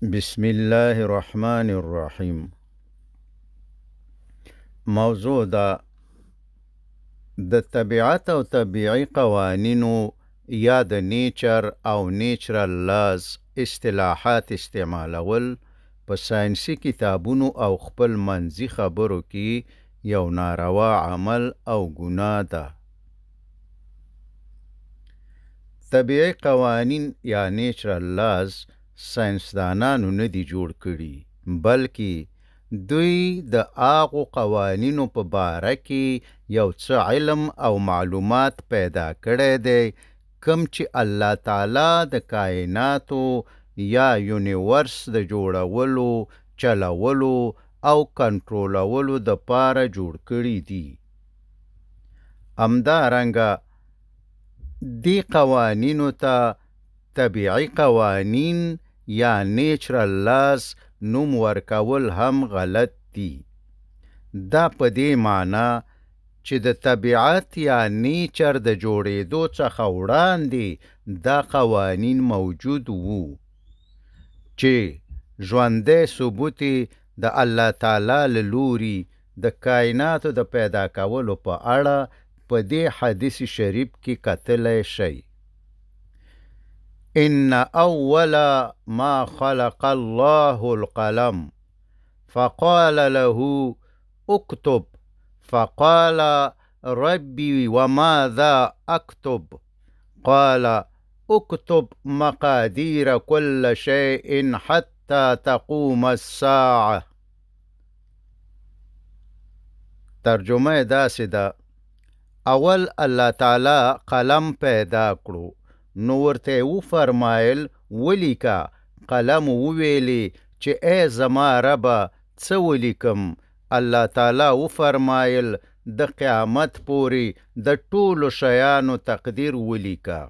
بسم الله الرحمن الرحیم. موضوع د طبیعت او طبیعي قوانینو یا د نیچر او نیچرل لاز اصطلاحات استعمالول په ساینسي کتابونو او خپل منځي خبرو کې یو ناروا عمل او ګناه ده. طبیعي قوانین یا نیچرل لاز ساینسدانانو نه دي جوړ کړي، بلکې دوی د هغو قوانینو په باره کې یو څه علم او معلومات پیدا کړی دی کوم چې الله تعالی د کائناتو یا یونیورس د جوړولو، چلولو او کنټرولولو دپاره جوړ کړي دي. همدارنګه دی قوانینو ته طبیعي قوانین یا نیچرل لاز نوم ورکول هم غلط دي. دا په دې معنی چې د طبیعت یا نیچر د جوړېدو څخه وړاندې دا قوانین موجود وو، چې ژوندی ثبوت د الله تعالی له لوري د کائناتو د پیدا کولو په اړه په دې حدیث شریف کې کتلی شئ. ان اول ما خلق الله القلم فقال له اكتب فقال ربي وماذا اكتب قال اكتب مقادير كل شيء حتى تقوم الساعه. ترجمه داسې ده: اول الله تعالی قلم پیدا کړو، نو ورته وفرمایل ولیکه. قلم وویلې چې ای زما ربه څه ولیکم؟ الله تعالی وفرمایل د قیامت پورې د ټولو شیانو تقدیر ولیکه.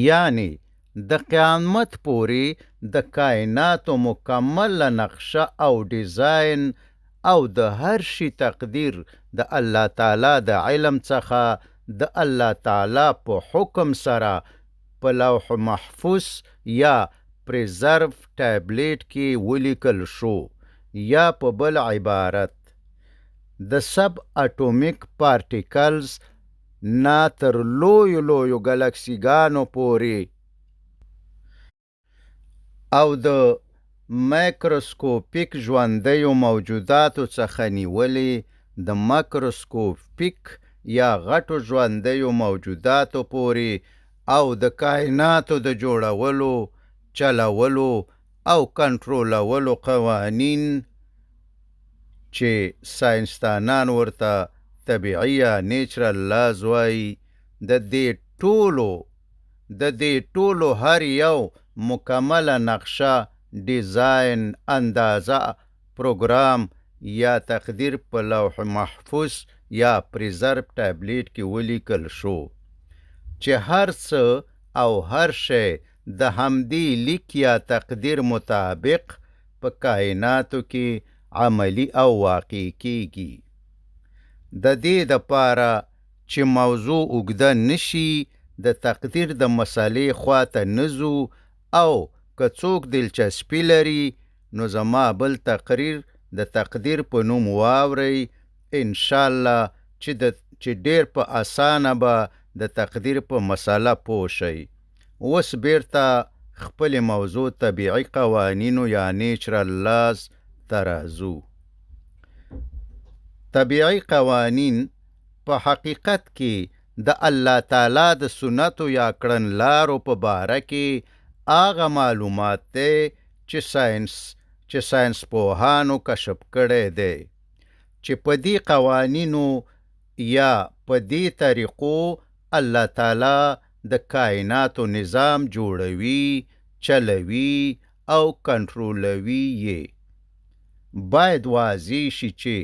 یعنی د قیامت پورې د کائناتو مکمل نقشه او ډیزاین او د هر شي تقدیر د الله تعالی د علم څخه د الله تعالی په حکم سره په لوح محفوظ یا پریزرو ټابلیټ کې ولیکل شو، یا په بل عبارت د سب اټومیک پارټیکلز نه تر لویو ګلکسیګانو پورې او د مایکروسکوپیک ژوندیو موجوداتو څخه نیولې د ماکروسکوپیک یا غټو ژوندیو موجوداتو پورې او د کائناتو د جوړولو، چلولو او کنټرولولو قوانین چې ساینسدانان ورته طبیعي یا نیچرل لاز وایي، د دې ټولو هر یو مکمله نقشه، ډیزاین، اندازه، پروګرام یا تقدیر په لوح محفوظ یا پریزرو ټابلیټ کې ولیکل شو، چې هر څه او هر شی د همدې لیک یا تقدیر مطابق په کائناتو کې عملی او واقع کیږي. د دې دپاره چې موضوع اوږده نشي، د تقدیر د مسئلې خواته نه ځو، او که څوک دلچسپي لري نو زما بل تقریر د تقدیر په نوم واورئ، انشاءالله چې ډیر په اسانه به د تقدیر په مسئله پوه شئ. اوس بیرته خپلې موضوع طبیعي قوانینو یا نیچرل لاز ته راځو. طبیعي قوانین په حقیقت کې د الله تعالی د سنتو یا کړنلارو په باره کې هغه معلومات دی چې ساینس پوهانو کشف کړی دی، چې په دې قوانینو یا په دې طریقو الله تعالی د کائناتو نظام جوړوي، چلوي او کنټرولوي یې. باید واضح شي چې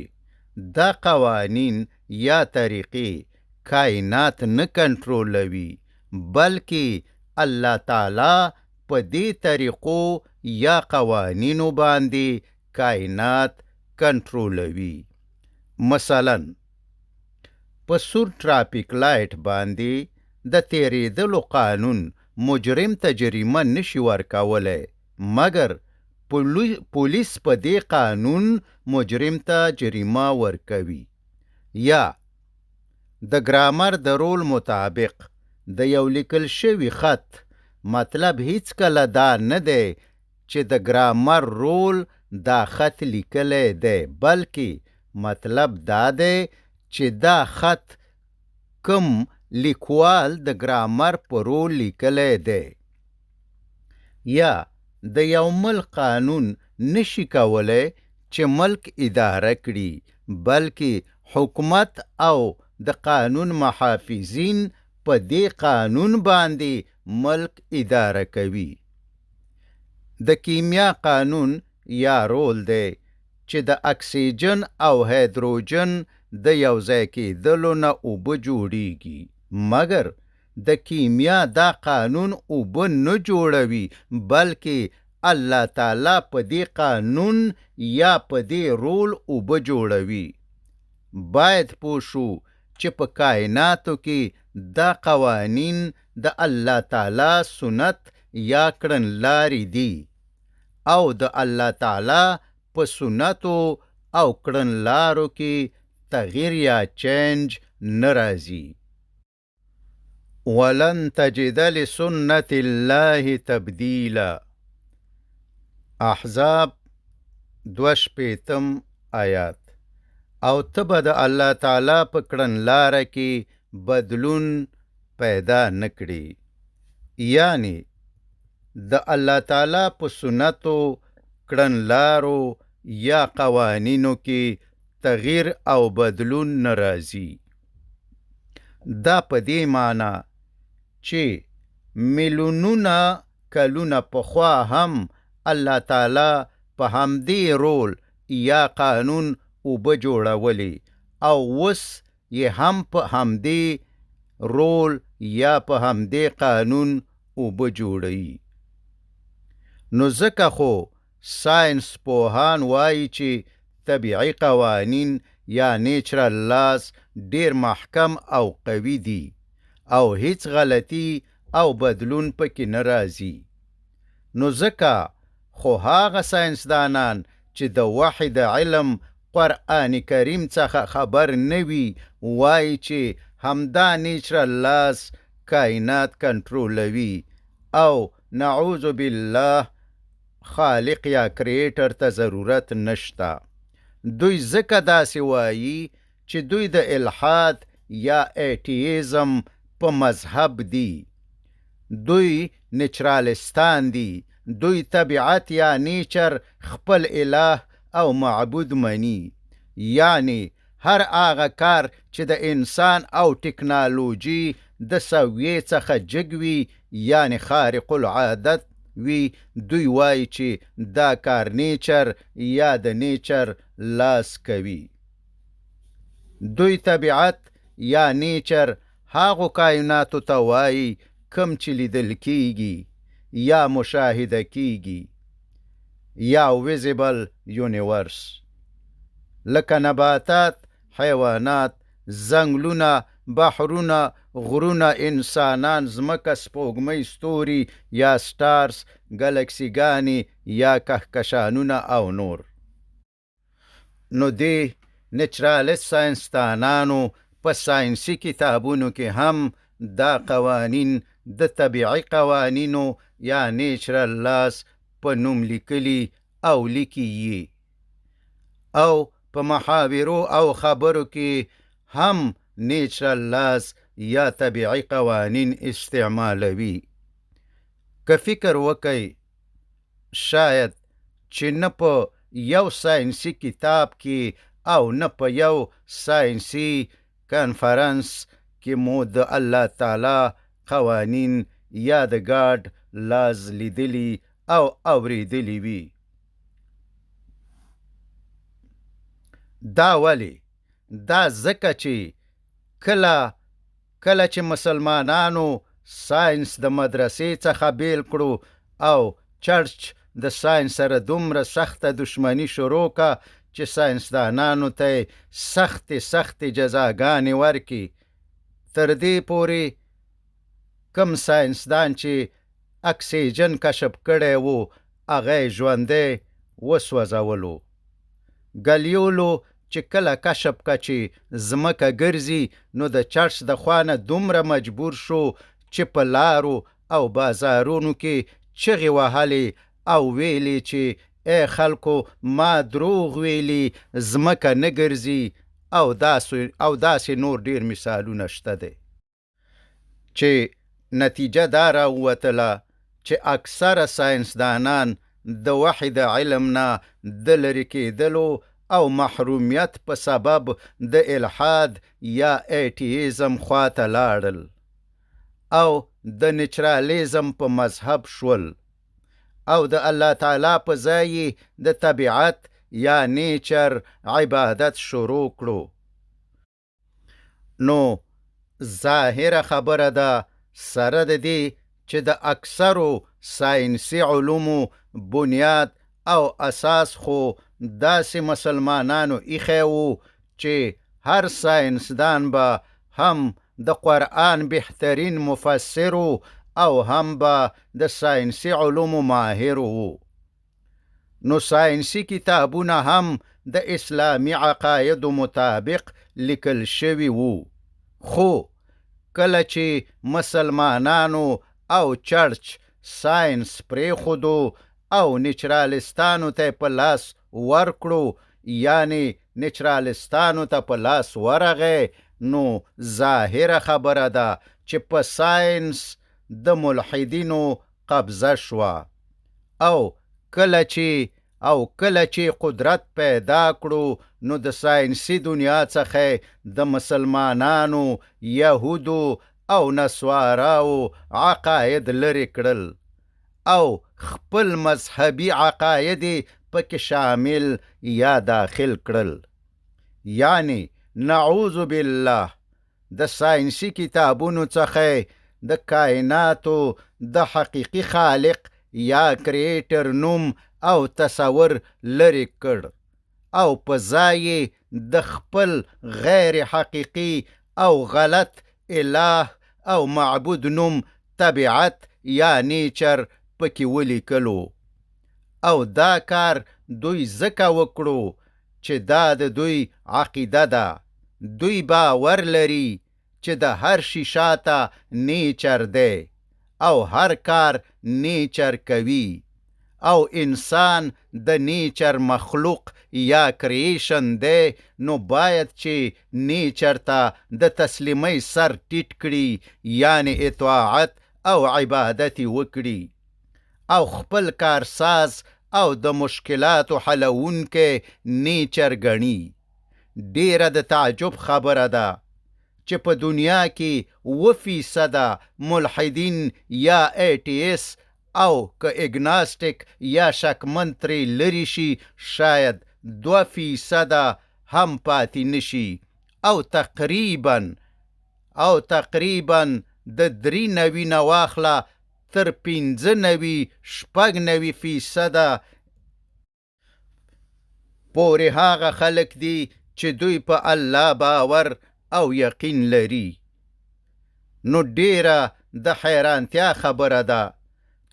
دا قوانین یا طریقې کائنات نه کنټرولوي، بلکې الله تعالی په دې طریقو یا قوانینو باندې کائنات کنټرولوي. مثلا په سور ټرافیک لایټ باندې د تیریدلو قانون مجرم ته جریمه نشي ورکولی، مګر پولیس په دې قانون مجرم ته جریمه ورکوي. یا د ګرامر د رول مطابق د یو لیکل شوي خط مطلب هیڅ کله دا نه دی چې د ګرامر رول دا خط لیکلی دی، بلکې مطلب دا دی چې دا خط کوم لیکوال د ګرامر په رول لیکلی دی. یا د یو ملک قانون نشي کولی چې ملک اداره کړي، بلکې حکومت او د قانون محافظین په دې قانون باندې ملک اداره کوي. د کیمیا قانون یا رول دی چې د اکسیجن او هایدروجن د یو ځای کېدلو نه اوبه جوړیږي، مګر د کیمیا دا قانون اوبه نه جوړوي، بلکې الله تعالی په دې قانون یا په دې رول اوبه جوړوي. باید پوه شو چې په کائناتو کې دا قوانین د الله تعالی سنت یا کړنلارې دي او د الله تعالی په سنتو او کړنلارو کې تغییر یا چینج نه راځي. ولن تجد لسنت الله تبدیلا. احزاب 2 آیات. او ته به د الله تعالی په کړنلاره کې بدلون پیدا نکړي، یعنی د الله تعالی په سنتو، کړنلارو یا قوانینو کې تغییر او بدلون نه راځي. دا په دې معنی چې میلیونونه کلونه پخوا هم الله تعالی په همدې رول یا قانون اوبه جوړولی او اوس یې هم په همدې رول یا په همدې قانون اوبه جوړوي. نو ځکه خو ساینس پوهان وایي چې طبیعي قوانین یا نیچرل لاز ډیر محکم او قوي دي او هیڅ غلطي او بدلون پکې نه راځي. نو ځکه خو هغه ساینسدانان چې د وحی د علم قرآن کریم څخه خبر نه وي وایي چې همدا نیچرل لاز کائنات کنټرولوي او نعوذ بالله خالق یا کریټر ته ضرورت نشته. دوی ځکه داسې وایي چې دوی د الحاد یا ایټیزم په مذهب دي. دوی نیچرالستان دي. دوی طبیعت یا نیچر خپل اله او معبود مني، یعنی هر هغه کار چې د انسان او ټکنالوژي د سویې څخه جګ وي یعنی خارق العادت وی، دوی وایي چې دا کار نیچر یا د نیچر لاس کوي. دوی طبیعت یا نیچر هغو کائناتو ته وایي کم چې لیدل کیږي یا مشاهده کیږي یا ویزیبل یونیورس، لکه نباتات، حیوانات، ځنګلونه، بحرونه، غرونه، انسانان، ځمکه، سپوږمۍ، ستوري یا سټارز، ګلکسیګانې یا کهکشانونه او نور. نو دې نیچرالست ساینسدانانو په ساینسي کتابونو کې هم دا قوانین د طبیعي قوانینو یا نیچرل لاس په نوم لیکلي او لیکي یې، او په محاورو او خبرو کې هم نیچرل لاس یا طبیعي قوانین استعمالوي. که فکر وکئ شاید چې نه په یو ساینسي کتاب کې او نه په یو ساینسي کانفرنس کې مو د الله تعالی قوانین یا د ګاډ لاز لیدلی او اوریدلی وي. دا ولی؟ دا ځکه چې کله چې مسلمانانو ساینس د مدرسې څخه بیل کړو او چرچ د ساینس سره دومره سخته دشمنی شروع که چې ساینسدانانو ته سختې جزاګانې ورکړي، تر دې پورې کم ساینسدان چې اکسیجن کشف کړی و هغه یې ژوندی وسوځولو. ګالیولو چې کله کشف که چې ځمکه ګرځي نو د چرچ د خوا نه دومره مجبور شو چې په لارو او بازارونو کې چغې وهلې او ویلې چې ای خلکو ما دروغ ویلي ځمکه نه ګرځي او داسې نور ډیر مثالونه شته دی چې نتیجه دا راووتله چې اکثره ساینسدانان د وحی د علم نه د لرې کېدلو او محرومیت په سبب د الحاد یا ایټیزم خواته لاړل او د نیچرالیزم په مذهب شول او د الله تعالی په ځای د طبیعت یا نیچر عبادت شروع کړو. نو ظاهره خبره ده سره د دې چې د اکثرو ساینسي علومو بنیاد او اساس خو داسې مسلمانانو ایښی و چې هر ساینسدان به هم د قرآن بهترین مفسر او هم به د ساینسي علومو ماهر و. نو ساینسي کتابونه هم د اسلامي عقایدو مطابق لیکل شوي وو. خو کله چې مسلمانانو او چرچ ساینس پرېښودو او نیچرالستانو ته په لاس ورکړو یعنی نیچرالستانو ته په لاس ورغی نو ظاهره خبره ده چې په ساینس د ملحدینو قبضه شوه او کله چې قدرت پیدا کړو نو د ساینسي دنیا څخه د مسلمانانو یهودو او نسواراو عقاید لرې کړل او خپل مذهبي عقاید پکې شامل یا داخل کړل. یعنی نعوذ بالله د ساینسي کتابونو څخه د کائناتو د حقیقي خالق یا کریټر نوم او تصور لرې کړ او په ځای د خپل غیر حقیقي او غلط اله او معبود نوم طبیعت یا نیچر پکې ولیکلو. او دا کار دوی ځکه وکړو چې دا د دوی عقیده ده. دوی باور لري چې د هر شي شاته نیچر دی او هر کار نیچر کوي او انسان د نیچر مخلوق یا کریشن دی نو باید چې نیچر ته د تسلیمۍ سر ټیټ کړي یعنی اطاعت او عبادت وکړي او خپل کارساز او د مشکلاتو حلونکې نیچر ګڼي. ډیره د تعجب خبره ده چې په دنیا کې 2% ملحدین یا ایټیس او که اګناستیک یا شکمن ترې لرې شي شاید 2% هم پاتې نشي او تقریبا د 93 نه واخله تر 95-96% پورې هغه خلک دي چې دوی په الله باور او یقین لري. نو ډیره د حیرانتیا خبره ده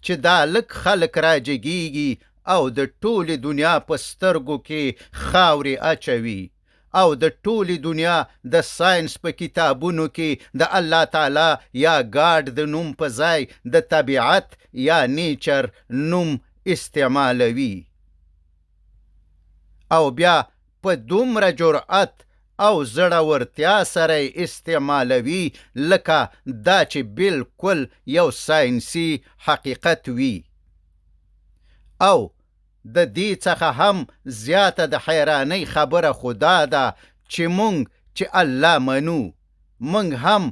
چې دا لږ خلک راجګیږي او د ټولې دنیا په سترګو کې خاورې اچوي او د ټولې دنیا د ساینس په کتابونو کې د الله تعالی یا ګاډ د نوم په ځای د طبیعت یا نیچر نوم استعمالوي او بیا په دومره جرأت او زړورتیا سره استعمالوي لکه دا چې بالکل یو ساینسي حقیقت وي. او د دې څخه هم زیاته د حیرانۍ خبره خدا ده چې مونږ چې الله منو مونږ هم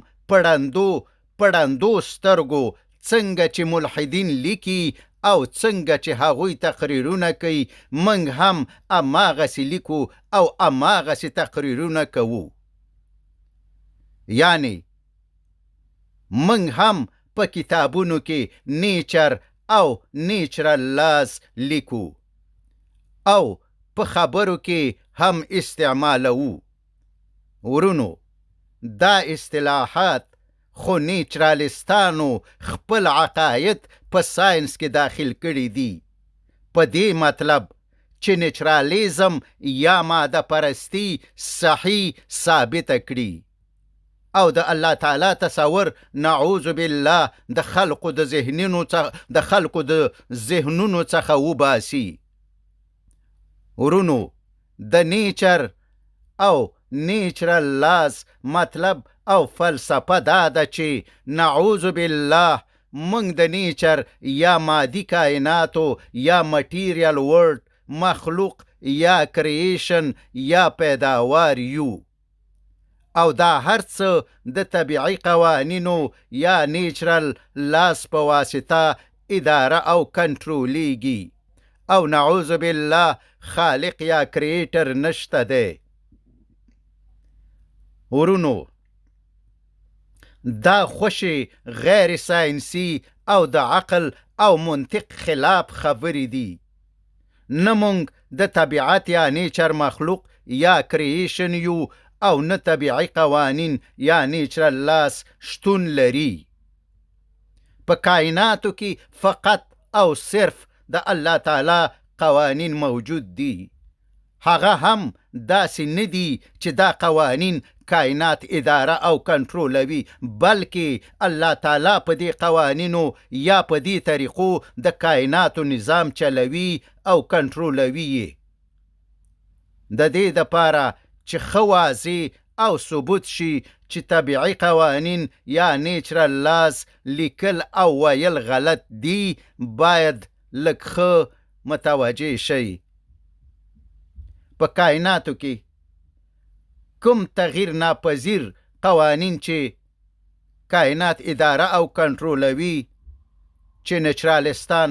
پړندو سترګو څنګه چې ملحدین لیکي او څنګه چې هغوی تقریرونه کوي مونږ هم اماغسې لیکو او اماغسې تقریرونه کوو. یعنی مونږ هم په کتابونو کې نیچر او نیچرل لاز لیکو او په خبرو کې هم استعمالوو. ورونو دا اصطلاحات خو نیچرالستانو خپل عقاید په ساينس کې داخل کړي دي، په دې مطلب چې نیچرالیزم یا ماده پرستی صحیح ثابته کړي او د الله تعالی تصور نعوذ بالله د خلقو د ذهنونو څخه وباسي. ورونو، د نیچر او نیچرل لاز مطلب او فلسفه دا ده چې نعوذ بالله موږ د نیچر یا مادي کائناتو یا مټیریل ورلد مخلوق یا کریشن یا پیداوار یو، او دا هر څه د طبیعي قوانینو یا نیچرل لاس په واسطه اداره او کنټرولیږي، او نعوذ بالله خالق یا کریټر نشته دی. ورونو، دا خوشي غیر ساینسي او د عقل او منطق خلاف خبرې دي. نه مونږ د طبیعت یا نیچر مخلوق یا کریشن یو او نه طبیعي قوانین یا نیچرل لاس شتون لري. په کائناتو کې فقط او صرف د الله تعالی قوانین موجود دي. هغه هم داسې نه دي چې دا قوانین کائنات اداره او کنټرولوي، بلکې الله تعالی په دې قوانینو یا په دې طریقو د کائناتو نظام چلوي او کنټرولوي. د دې دپاره چې ښه واضح او ثبوت شي چې طبیعي قوانین یا نیچرل لاز لیکل او ویل غلط دي، باید لږ ښه متوجه شي. په کائناتو کې کوم تغییر ناپذیر قوانین چې کائنات اداره او کنټرولوي چې نیچرالستان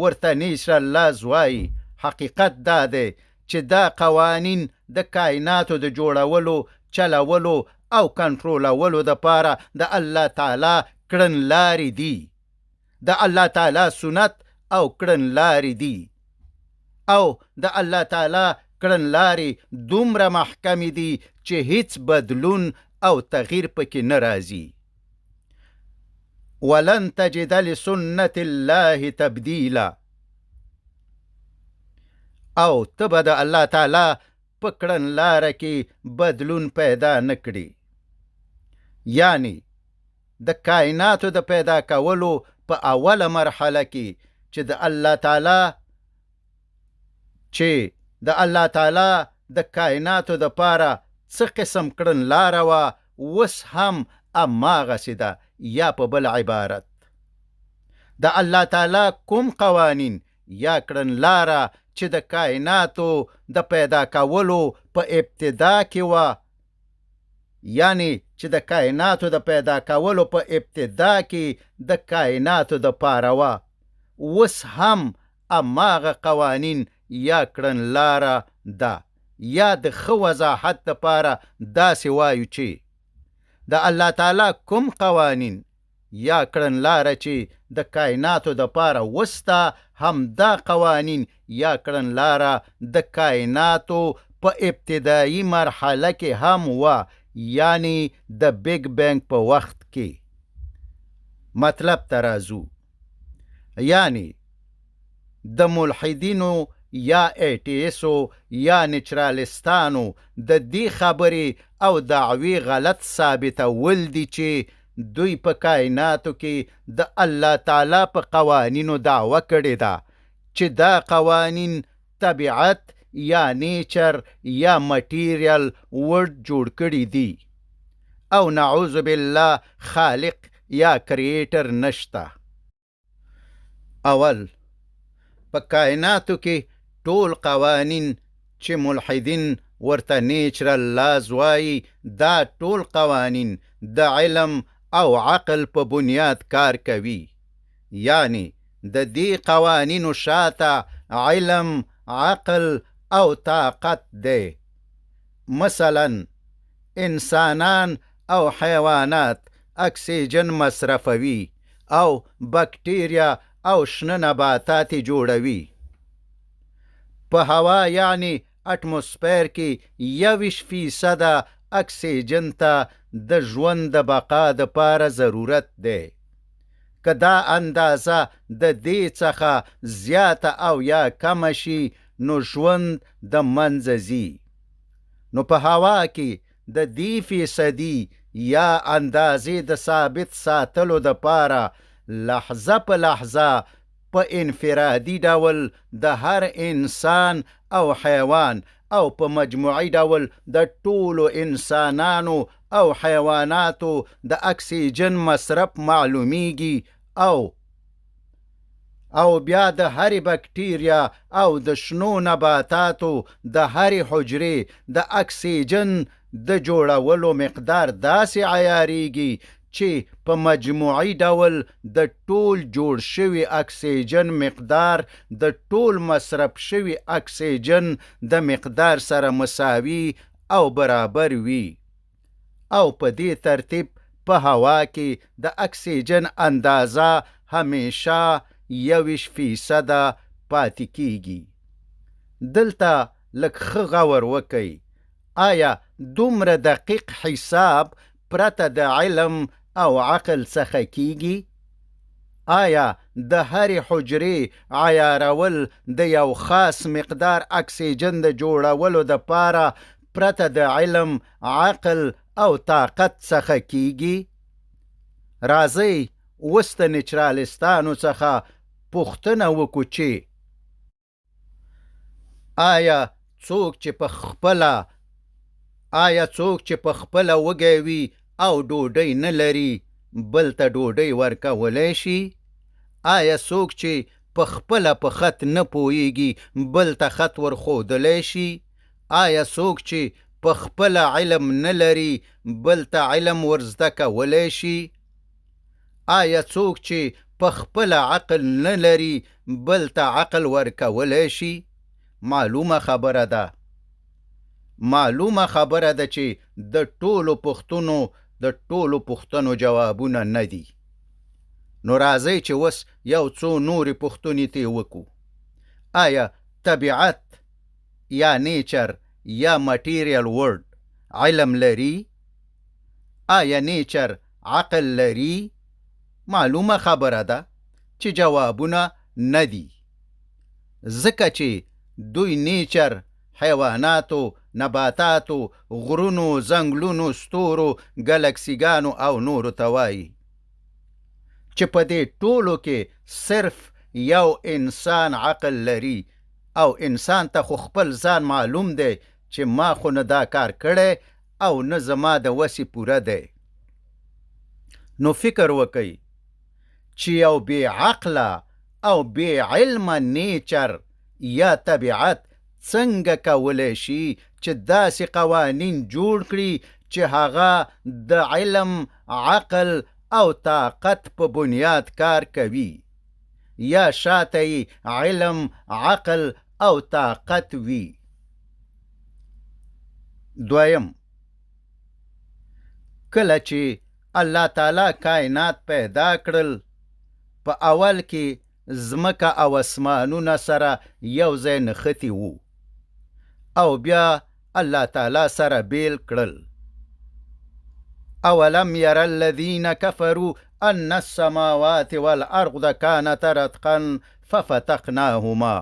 ورته نیچرل لاز وایي، حقیقت دا دی چې دا قوانین د کائناتو د جوړولو، چلولو او کنټرولولو دپاره د الله تعالی کړنلارې دي. د الله تعالی سنت او کړنلارې دي، او د الله تعالی کړنلارې دومره محکمې دي چې هیڅ بدلون او تغییر پکې نه راځي. ولن تجد لسنت الله تبدیلا، او ته به د الله تعالی په کړنلاره کې بدلون پیدا نه کړي. یعنی د کائناتو د پیدا کولو په اوله مرحله کې چې د الله تعالی د کائناتو دپاره څه قسم کړنلاره وه، اوس هم هماغسې ده، یا په بل عبارت د الله تعالی کوم قوانین یا کړنلاره چې د کائناتو د پیدا کولو په ابتدا کې وه، یعنی چې د کائناتو د پیدا کولو په ابتدا کې د کائناتو دپاره وه، اوس هم هماغه قوانین یا کړنلاره ده. یا د ښه وضاحت دپاره داسې وایو چې د الله تعالی کوم قوانین یا کړنلاره چې د کائناتو دپاره وسته، همدا قوانین یا کړنلاره د کائناتو په ابتدایي مرحله کې هم وه، یعنی د بیگ بینگ په وخت کې. مطلب ته راځو، یعنی د ملحدینو یا ایټیسو یا نیچرالستانو د دې خبرې او دعوی غلط ثابتول دي چې دوی په کائناتو کې د الله تعالی په قوانینو دعوه کړې ده چې دا قوانین طبیعت یا نیچر یا مټیریل ورلد جوړ کړي دي، او نعوذ بالله خالق یا کریټر نشته. اول، په کائناتو کې ټول قوانین چې ملحدین ورته نیچرل لاز وایي، دا ټول قوانین د علم او عقل په بنیاد کار کوي. یعنی د دې قوانینو شاته علم، عقل او طاقت دی. مثلا انسانان او حیوانات اکسیجن مصرفوي، او بکتریا او شنه نباتات جوړوي. په هوا یعنی اټموسفیر کې 21% اکسیجن ته د ژوند د بقا دپاره ضرورت دی. که دا اندازه د دې څخه زیاته او یا کمه شي نو ژوند د منځه ځي. نو په هوا کې د دې فیصدي یا اندازې د ثابت ساتلو دپاره لحظه په لحظه په انفرادي ډول د هر انسان او حیوان او په مجموعي ډول د ټولو انسانانو او حیواناتو د اکسیجن مصرف معلومیږي او بیا د هرې بکټیریا او د شنو نباتاتو د هرې حجرې د اکسیجن د جوړولو مقدار داسې عیاریږي چې په مجموعي ډول د ټول جوړ شوي اکسیجن مقدار د ټول مصرف شوي اکسیجن د مقدار سره مساوي او برابر وي. او په دې ترتیب په هوا کې د اکسیجن اندازه همیشه 21% پاتې کیږي. دلته لږ ښه غور وکئ. آیا دومره دقیق حساب پرته د علم او عقل څخه کیږي؟ آیا د هرې حجرې عیارول د یو خاص مقدار اکسیجن د جوړولو دپاره پرته د علم، عقل او طاقت څخه کیږي؟ راځئ اوس د نیچرالستانو څخه پوښتنه وکړو چې آیا څوک چې په خپله وږی وي او ډوډۍ نه لري بل ته ډوډۍ ورکولی شي؟ آیا څوک چې په خپله په خط نه پوهیږي بل ته خط ورښودلی شي؟ آیا څوک چې په خپله علم نه لري بل ته علم ورزده کولی شي؟ آیا څوک چې په خپله عقل نه لري بل ته عقل ورکولی شي؟ معلومه خبره ده چې د ټولو پوښتنو جوابونه نه دي. نو راځئ چې اوس یو څو نورې پوښتنې ترې وکړو. آیا طبیعت یا نیچر یا مټیریل ورلډ علم لري؟ آیا نیچر عقل لري؟ معلومه خبره ده چې جوابونه نه دي، ځکه چې دوی نیچر حیواناتو، نباتاتو، غرونو، ځنګلونو، ستورو، ګلکسیګانو او نورو ته وایي چې په دې ټولو کې صرف یو انسان عقل لري او انسان ته خو خپل ځان معلوم دی چې ما خو نه دا کار کړی او نه زما د وسې پوره دی. نو فکر وکئ چې یو بې عقله او بې علمه نیچر یا طبیعت څنګه کولی شي چې داسې قوانین جوړ کړي چې هغه د علم، عقل او طاقت په بنیاد کار کوي، یا شاته یې علم، عقل او طاقت وي. دویم، کله چې الله تعالی کائنات پیدا کړل په اول کې ځمکه او اسمانونه سره یو ځای نښتي وو او بیا الله تعالی سره بیل کړل. اولم ير الذين كفروا ان السماوات والارض كانتا رتقا ففتقناهما.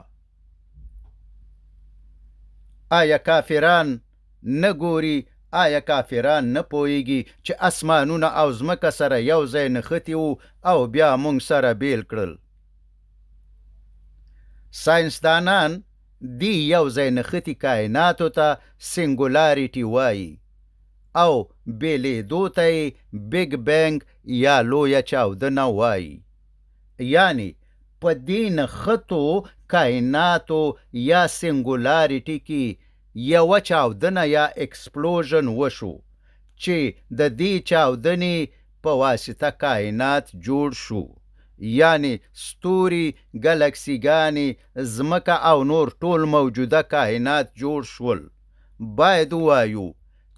آیا کافران نه ګوري، آیا کافران نه پوهیږي چې اسمانونه او ځمکه سره یو ځای نښتي وو او بیا موږ سره بیل کړل؟ ساینسدانان دی یو ځای نښتي کائناتو ته سینګولاریټي وایي او بیلیدو ته یې بیگ بینګ یا لویه چاودنه وایي. یعنی په دې نښتو کائناتو یا سینګولاریټي کې یوه چاودنه یا اکسپلوژن وشو چې د دې چاودنې په واسطه کائنات جوړ شو. یعنی ستوري، ګلکسیګانې، ځمکه او نور ټول موجوده کائنات جوړ شول. باید ووایو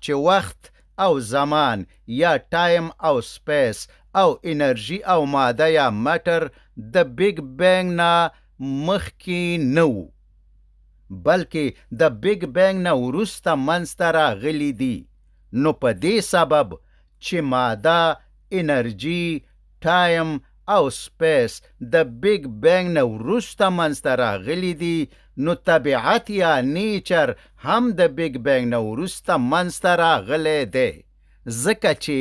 چې وخت او زمان یا ټایم او سپیس او انرژي او ماده یا مټر د بیگ بینګ نه مخکې نه وو، بلکې د بیگ بینګ نه وروسته منځته راغلي دي. نو په دې سبب چې ماده، انرژي، ټایم او سپیس د بیگ بینگ نه وروسته منځته راغلي دي، نو طبیعت یا نیچر هم د بیگ بینگ نه وروسته منځته راغلی دی. ځکه چې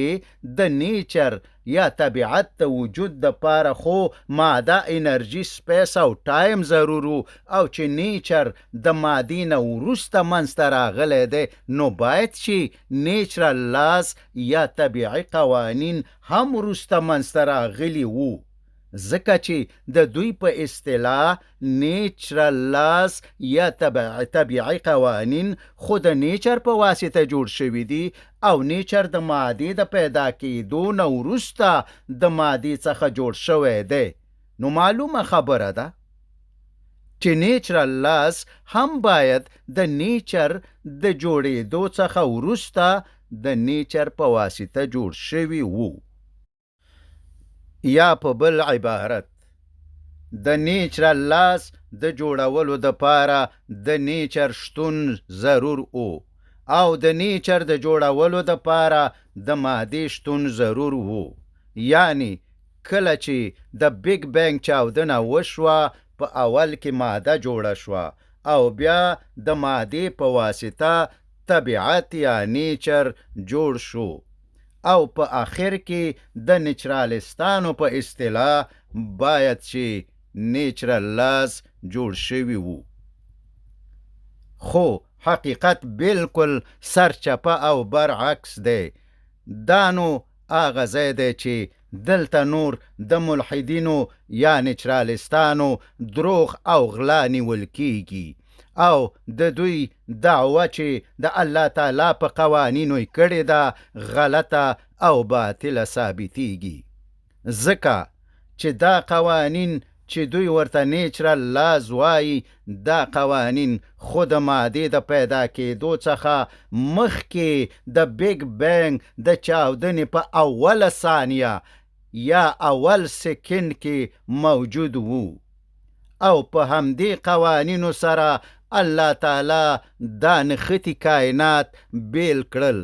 د نیچر یا طبیعت د وجود د پاره خو ماده، انرژي، سپیس او ټایم ضرورو، او چې نیچر د مادې نه وروسته منځته راغلی دی، نو باید چې نیچرل لاز یا طبیعي قوانین هم وروسته منځته راغلي وو. ځکه چې د دوی په اصطلاح نیچرل لاز یا طبیعي قوانین خو د نیچر په واسطه جوړ شوي دي، او نیچر د مادې د پیدا کېدو نه وروسته د مادې څخه جوړ شوی دی. نو معلومه خبره ده چې نیچرل لاز هم باید د نیچر د جوړېدو څخه وروسته د نیچر په واسطه جوړ شوي وو. یا په بل عبارت، د نیچرل لاز د جوړولو د پاره د نیچر شتون ضرور وو، او د نیچر د جوړولو د پاره د مادې شتون ضرور وو. یعنی کله چې د بیگ بینگ چاودنه وشوه، په اول کې ماده جوړه شوه، او بیا د مادې په واسطه طبیعت یا نیچر جوړ شو، او په آخر کې د نیچرالستانو په اصطلاح باید چې نیچرل لاز جوړ شوي وو. خو حقیقت بالکل سرچپه او برعکس دی. دا نو هغه ځای دی چې دلته نور د ملحدینو یا نیچرالستانو دروغ او غلا نیول کیږي، او د دوی دعوه چې د الله تعالی په قوانینو یې کړې ده غلطه او باطله ثابتیږي. ځکه چې دا قوانین چې دوی ورته نیچرل لاز وایي، دا قوانین خو د مادې د پیدا کېدو څخه مخکې د بیگ بینگ د چاودنې په اوله ثانیه یا اول سکند کې موجود وو، او په همدې قوانینو سره الله تعالی دا نښتي کائنات بیل کړل،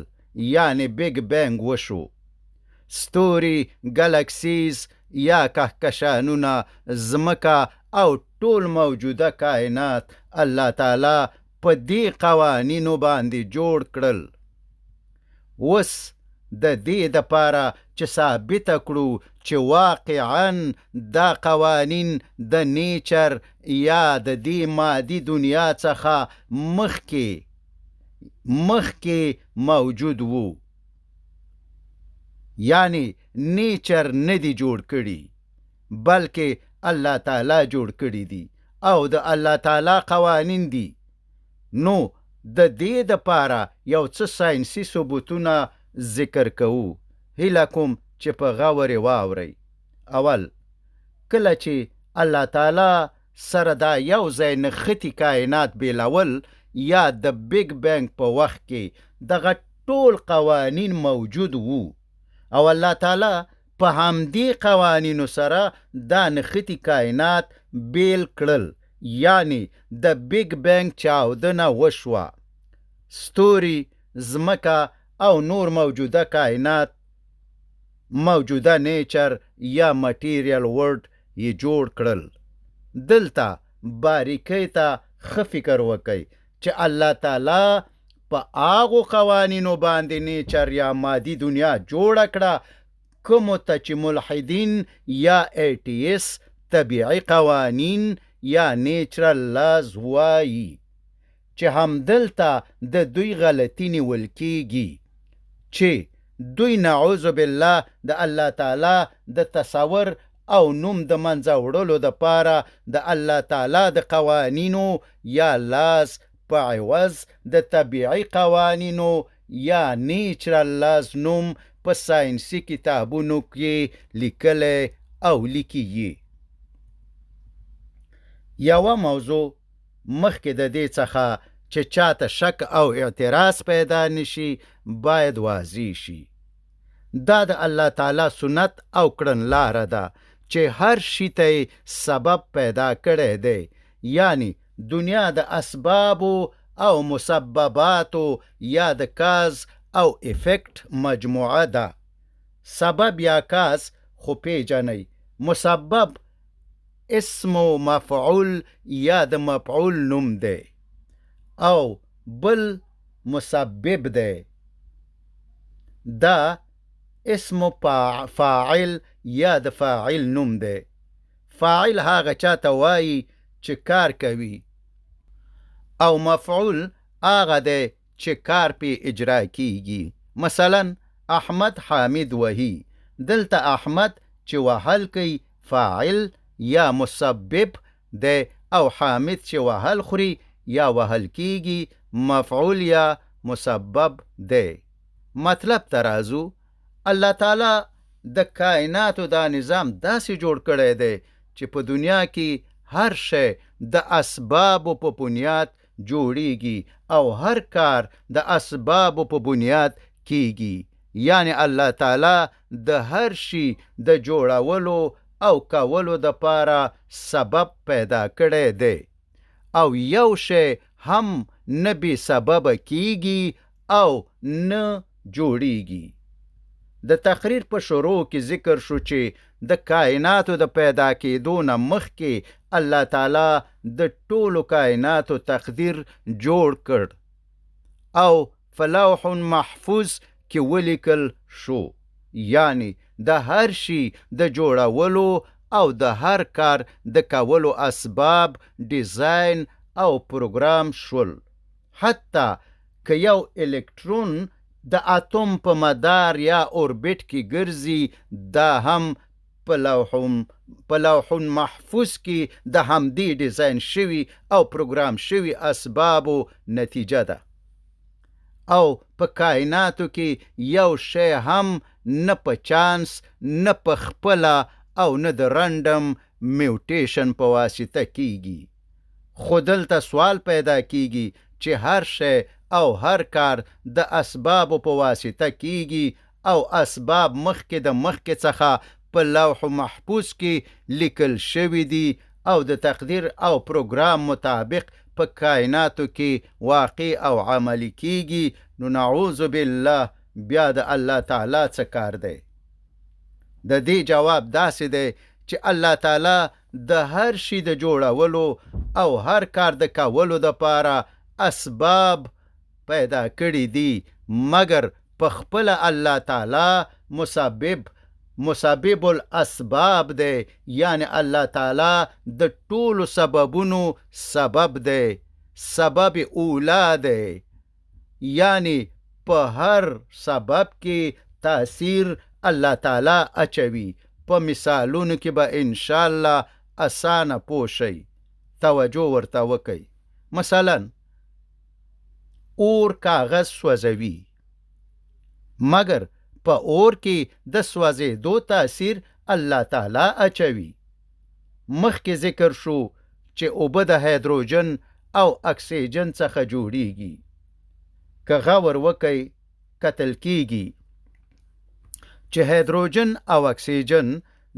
یعنی بیگ بینگ وشو. ستوري، ګلکسیز یا کهکشانونه، ځمکه او ټول موجوده کائنات الله تعالی په دې قوانینو باندې جوړ کړل. اوس د دې دپاره چې ثابته کړو چې واقعاً دا قوانین د نیچر یا د دې مادي دنیا څخه مخکې موجود وو، یعنی نیچر نه دی جوړ کړي، بلکې الله تعالی جوړ کړي دي، او د الله تعالی قوانین دي. نو د دې دپاره یو څه ساینسي ثبوتونه ذکر کوو. هیله کوم چې په غور واورئ. اول، کله چې الله تعالی سره دا یو ځای نښتي کائنات بیلول، یا د بیگ بینگ په وخت کې دغه ټول قوانین موجود وو، او الله تعالی په همدې قوانینو سره دا نښتي کائنات بیل کړل، یعنی د بیگ بینگ چاودنه وشوه. ستوري، ځمکه او نور موجوده کائنات، موجوده نیچر یا مټیریل ورلډ یې جوړ کړل. دلته باریکۍ ته ښه فکر وکئ چې الله تعالی په هغو قوانینو باندې نیچر یا مادي دنیا جوړه کړه کومو ته چې ملحدین یا ایټیس طبیعي قوانین یا نیچرل لاز وایي، چې همدلته د دوی غلطي نیول کیږي چې دوی نعوذ بالله د الله تعالی د تصور او نوم د منځه وړلو دپاره د الله تعالی د قوانینو یا لاز په عوض د طبیعي قوانینو یا نیچرل لاز نوم په ساینسي کتابونو کې لیکلی او لیکي. یوه موضوع مخکې د دې څخه چې چاته شک او اعتراض پیدا نشي باید واضح شي. دا د الله تعالی سنت او کړنلاره ده چې هر شي ته سبب پیدا کړی دی، یعنی دنیا د اسبابو او مسبباتو یا د کاز او افیکټ مجموعه ده. سبب یا کاس خو پیژنئ. مسبب اسم مفعول یا د مفعول نوم دی، او بل مسبب دی. دا اسم فاعل یا د فاعل نوم دی. فاعل هغه چاته وایي چې کار کوي، او مفعول هغه دی چې کار پې اجرا کیږي. مثلا احمد حامد وهي. دلته احمد چې وهل کوي فاعل یا مسبب دی، او حامد چې وهل خوري یا وهل کیږي مفعول یا مسبب دی. مطلب ته راځو. الله تعالی د کائناتو دا نظام داسې جوړ کړی دی چې په دنیا کې هر شی د اسبابو په بنیاد جوړیږي، او هر کار د اسبابو په بنیاد کیږي. یعنی الله تعالی د هر شي د جوړولو او کولو د پاره سبب پیدا کړی دی، او یو شی هم نه بې سببه کیږي او نه جوړیږي. د تقریر په شروع کې ذکر شو چې د کائناتو د پیدا کېدو نه مخکې الله تعالی د ټولو کائناتو تقدیر جوړ کړ او په لوح محفوظ کې ولیکل شو. یعنی د هر شي د جوړولو او د هر کار د کولو اسباب ډیزاین او پروګرام شول. حتی که یو الکترون د اتوم په مدار یا اوربیټ کې ګرځي، دا هم په لوح محفوظ کې د همدې ډیزاین شوي او پروګرام شوي اسبابو نتیجه ده. او په کائناتو کې یو شی هم نه په چانس، نه په خپله، او نه د رنډم میوټیشن په واسطه کیږي. خو دلته سوال پیدا کیږي چې هر شی او هر کار د اسبابو په واسطه کیږي، او اسباب مخکې د مخکې څخه په لوح محفوظ کې لیکل شوي دي او د تقدیر او پروګرام مطابق په کائناتو کې واقع او عملی کیږي. نو نعوذ بالله، بیا د الله تعالی څه کار دی؟ د دې جواب داسې دی چې الله تعالی د هر شي د جوړولو او هر کار د کولو د پاره اسباب پیدا کړي دي، مگر په خپل الله تعالی مسبب الاسباب دی. یعنی الله تعالی د ټولو سببونو سبب دی، سبب اولا دی. یعنی په هر سبب کې تاثیر الله تعالی اچوي. په مثالونو کې به انشاءالله اسانه پوه شئ. توجه ورته وکئ. مثلا اور کاغذ سوځوي، مگر په اور کې د سوځېدو تاثیر الله تعالی اچوي. مخکې ذکر شو چې اوبه د هایدروجن او اکسیجن څخه جوړیږي. که غور وکئ کتل کیږي چې هایدروجن او اکسیجن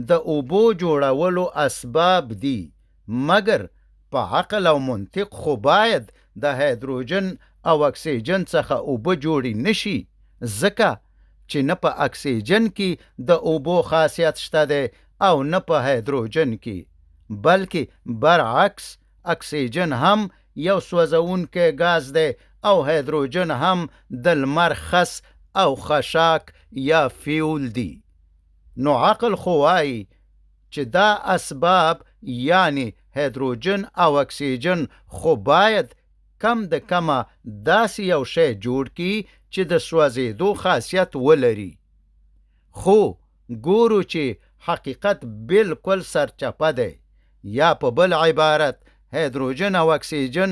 د اوبو جوړولو اسباب دي، مگر په عقل او منطق خو باید د هایدروجن او اکسیجن څخه اوبه جوړې نشي، ځکه چې نه په اکسیجن کې د اوبو خاصیت شته دی او نه په هایدروجن کې، بلکې برعکس اکسیجن هم یو سوځونکی ګاز دی او هایدروجن هم د لمر خس او خشاک یا فیول دی. نو عقل خو وایي چې دا اسباب یعنی هایدروجن او اکسیجن خو باید کم د کمه داسې یو شی جوړ کی چې د سوځېدو خاصیت ولري. خو ګورو چې حقیقت بالکل سرچپه دی، یا په بل عبارت هایدروجن او اکسیجن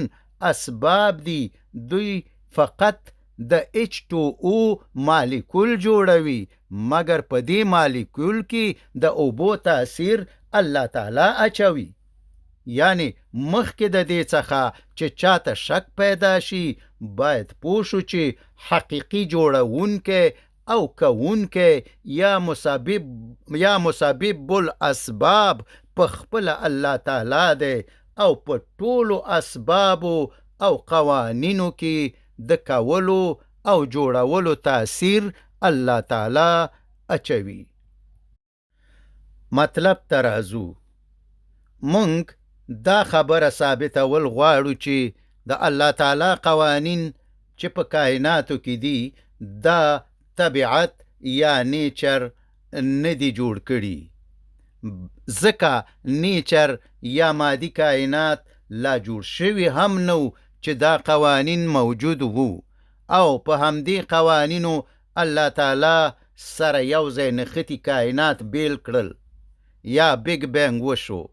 اسباب دي، دوی فقط د H2O مالیکول جوړوي، مگر په دې مالیکول کې د اوبو تاثیر الله تعالی اچوي. یعنی مخکې د دې څخه چې چاته شک پیدا شي، باید پوه شو چې حقیقي جوړونکی او کوونکی یا مسبب الاسباب په خپل الله تعالی دی، او په ټولو اسبابو او قوانینو کې د کولو او جوړولو تاثیر الله تعالی اچوي. مطلب ته راځو. مونږ دا خبره ثابتول غواړو چې د الله تعالی قوانین چې په کائناتو کې دي دا طبیعت یا نیچر نه دي جوړ کړي، ځکه نیچر یا مادي کائنات لا جوړ شوي هم نو چې دا قوانین موجود وو، او په همدې قوانینو الله تعالی سره یو ځای نښتي کائنات بیل کړل یا بیگ بینگ وشو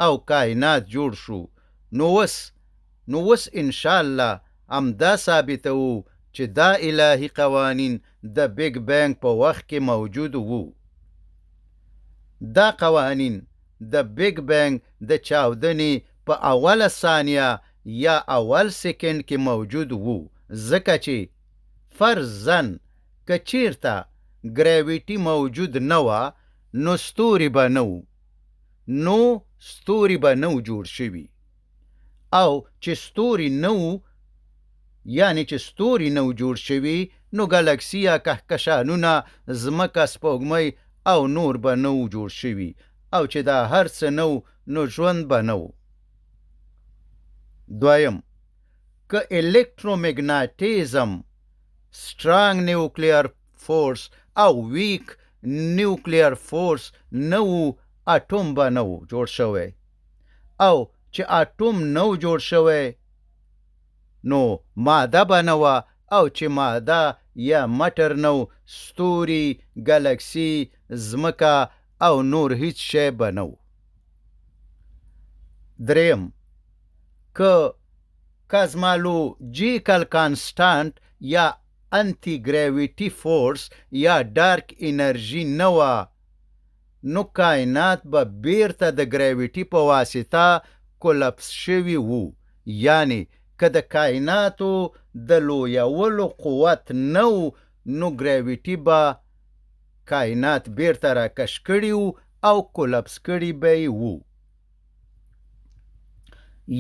او کائنات جوړ شو. نو وس انشاءالله همدا ثابتوو چې دا الهي قوانین د بیگ بینگ په وخت کې موجود وو. دا قوانین د بیگ بینگ د چاودنې په اوله ثانیه یا اول سکند کې موجود وو، ځکه چې فرضاً که چیرته ګراویټي موجود نه وه نو ستوري به نه و جوړ شوي، او چې ستوري نه و یعنی چې ستوري نه و جوړ شوي نو ګلکسي یا کهکشانونه، ځمکه، سپوږمۍ او نور به نه و جوړ شوي، او چې دا هر څه نه و نو ژوند به نه و. دویم، که الکترومګناټیزم، سترانګ نیوکلیر فورس او ویک نیوکلیر فورس نه و اټوم به نه و جوړ شوی، او چې اټوم نه و جوړ شوی نو ماده به نه وه، او چې ماده یا مټر نه و ستوري، ګلکسي، ځمکه او نور هیڅ شی به نه و. دریم، که کازمالوجیکل کانسټانټ یا انټي ګراویټي فورس یا ډارک انرژي نه وه نو کائنات به بیرته د ګراویټي په واسطه کولپس شوي وو، یعنی که د کائناتو د لویولو قوت نه و نو ګراویټي به کائنات بیرته راکش کړي وو او کولپس کړي به یې وو.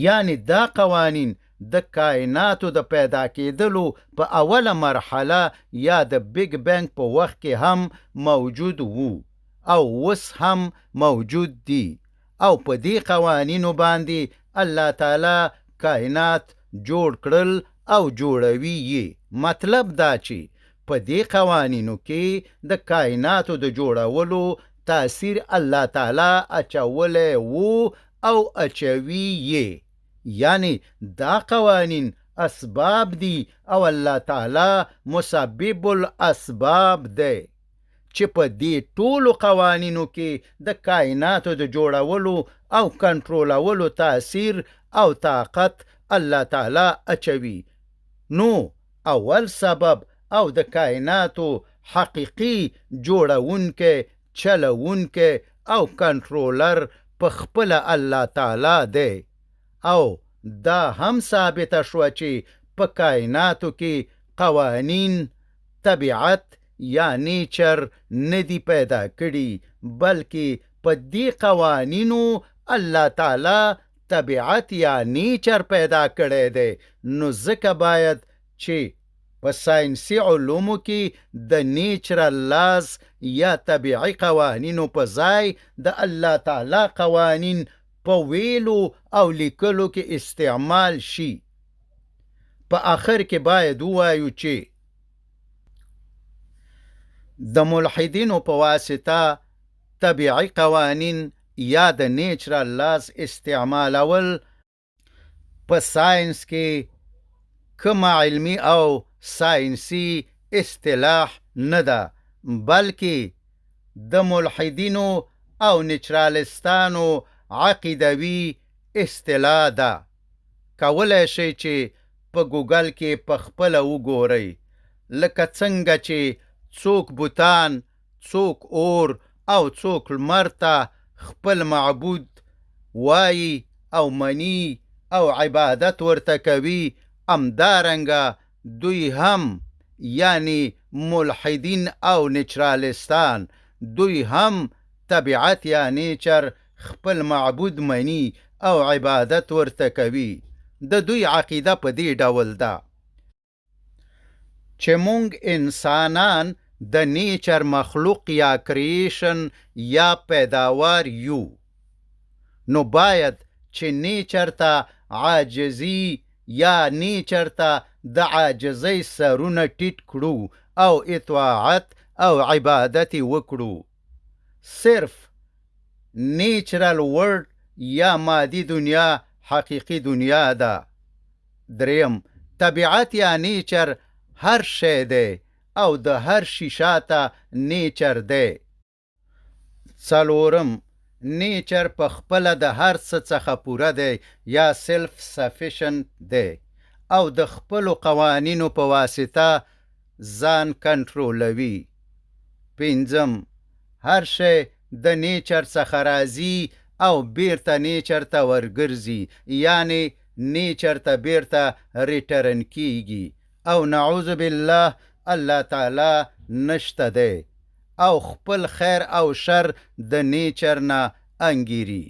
یعنی دا قوانین د کائناتو د پیدا کېدلو په اوله مرحله یا د بیگ بینگ په وخت کې هم موجود وو او اوس هم موجود دي، او په دې قوانینو باندې الله تعالی کائنات جوړ کړل او جوړوي یې. مطلب دا چې په دې قوانینو کې د کائناتو د جوړولو تاثیر الله تعالی اچولی وو او اچوي یې، یعنی دا قوانین اسباب دي او الله تعالی مسبب الاسباب دی، چې په دې ټولو قوانینو کې د کائناتو د جوړولو او کنټرولولو تاثیر او طاقت الله تعالی اچوي. نو اول سبب او د کائناتو حقیقي جوړونکی، چلونکی او کنټرولر په خپل الله تعالی دی، او دا هم ثابته شوه چې په کائناتو کې قوانین طبیعت یا نیچر نه دی پیدا کړي، بلکې په دې قوانینو الله تعالی طبیعت یا نیچر پیدا کړی دی. نو ځکه باید چې په ساینسي علومو کې د نیچرل لاز یا طبیعي قوانینو په ځای د الله تعالی قوانین په ویلو او لیکلو کې استعمال شي. په آخر کې باید ووایو چې د ملحدینو په واسطه طبیعي قوانین یا د نیچرل لاز استعمالول په ساینس کې کومه علمي او ساینسي اصطلاح نه ده، بلکې د ملحدینو او نیچرالستانو عقیدوي اصطلاح ده. کولی شئ چې په ګوګل کې په خپله وګورئ، لکه څنګه چې څوک بوتان، څوک اور او څوک لمر ته خپل معبود وایي او مني او عبادت ورته کوي، همدارنګه دوی هم یعنی ملحدین او نیچرالستان دوی هم طبیعت یا نیچر خپل معبود مني او عبادت ورته کوي. د دوی عقیده په دې ډول ده. چې مونږ انسانان د نیچر مخلوق یا کریشن یا پیداوار یو، نو باید چې نیچر ته عاجزي یا نیچر ته د عاجزۍ سرونه ټیټ کړو او اطاعت او عبادت وکړو. صرف نیچرل ورلد یا مادي دنیا حقیقی دنیا ده. دریم، طبیعت یا نیچر هر شی دی او د هر شي شاته نیچر دی. څلورم، نیچر په خپله د هر څه څخه پوره دی یا سلف سفیشنت دی او د خپلو قوانینو په واسطه ځان کنټرولوي. پنځم، هر شی د نیچر څخه راځي او بیرته نیچر ته ورګرځي، یعنی نیچر ته بیرته ریټرن کیږي او نعوذ بالله الله تعالی نشته دی او خپل خیر او شر د نیچر نه انګیري.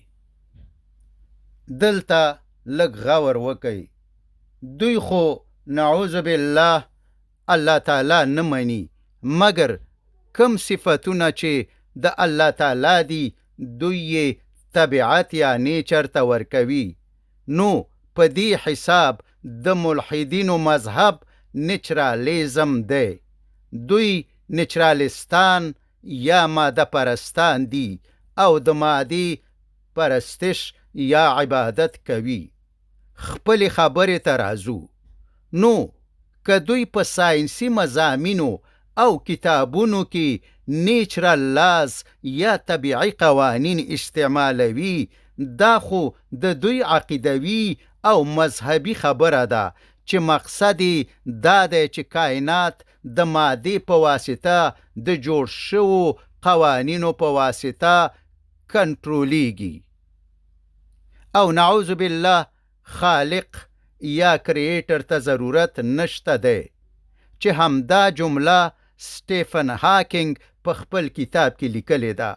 دلته لږ غور وکئ. دوی خو نعوذ بالله الله تعالی نه مني، مګر کم صفتونه چې د الله تعالی دي دوی یې طبیعت یا نیچر ته ورکوي. نو په دې حساب د ملحدینو مذهب نیچرالیزم دی. دوی نیچرالیستان یا ماده پرستان دي او د مادي پرستش یا عبادت کوي. خپل خبرې ته راځو. نو که دوی په ساینسي مضامینو او کتابونو کې نیچرل لاز یا طبیعي قوانین استعمالوي، دا خو د دوی عقیدوي او مذهبي خبره ده چې مقصد دا دی چې کائنات د مادې په واسطه د جوړ شوو قوانینو په واسطه کنټرولیږي او نعوذ بالله خالق یا کریټر ته ضرورت نشته دی. چې همدا جمله سټیفن هاکینګ په خپل کتاب کې لیکلې ده.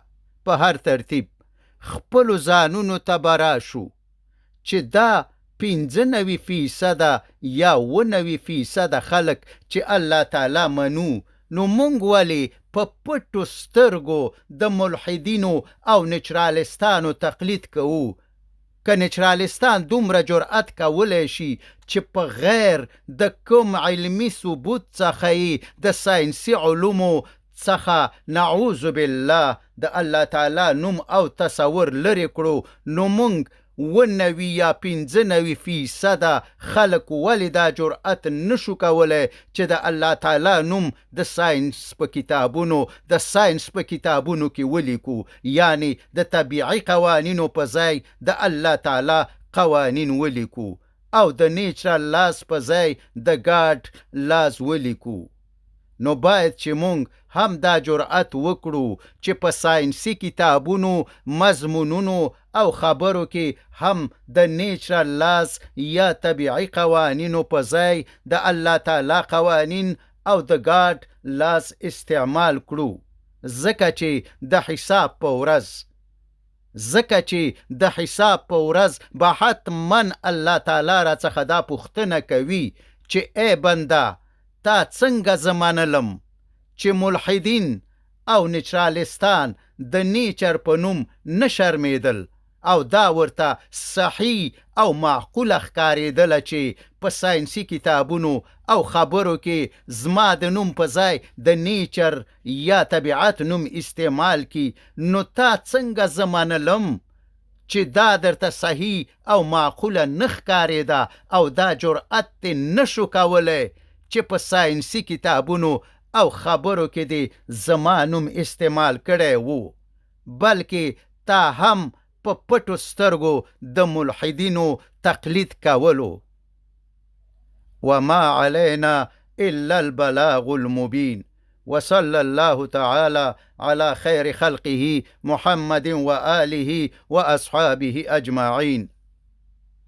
په هر ترتیب خپلو ځانونو ته به راشو چې دا 95% یا 90% خلک چې الله تعالی منو، نو مونږ ولې په پټو سترګو د ملحدینو او نیچرالستانو تقلید کوو؟ که نیچرالستان دومره جرأت کولی شي چې په غیر د کوم علمي ثبوت څخه د ساینسي علومو څخه نعوذ بالله د الله تعالی نوم او تصور لرې کړو، نو مونږ 90 یا 95% خلک ولې دا جرأت نشو کولی چې د الله تعالی نوم د ساینس په کتابونو کې ولیکو، یعنی د طبیعي قوانینو په ځای د الله تعالی قوانین ولیکو او د نیچرل لاز په ځای د ګاډ لاز ولیکو. نو باید چې مونږ هم دا جرأت وکړو چې په ساینسي کتابونو، مضمونونو او خبرو کې هم د نیچرل لاز یا طبیعي قوانینو په ځای د الله تعالی قوانین او د ګاډ لاز استعمال کړو، ځکه چې د حساب په ورځ به حتما الله تعالی را څخه دا پوښتنه کوي چې ای بنده، تا څنګه زمانلم چې ملحدین او نیچرالستان د نیچر په نوم نه شرمیدل او دا ورته صحیح او معقوله ښکارېدله چې په ساینسي کتابونو او خبرو کې زما د نوم په ځای د نیچر یا طبیعت نوم استعمال کی، نو تا څنګه زمانلم چې دا درته صحیح او معقوله نه ښکارېده او دا جرأت دې نشو کولی چې په ساینسي کتابونو او خبرو کې دې زما نوم استعمال کړی وو، بلکې تا هم په پټو سترګو د ملحدینو تقلید کولو. وما علينا إلا البلاغ المبين. وصلى الله تعالى على خير خلقه محمد وآله وأصحابه أجمعين.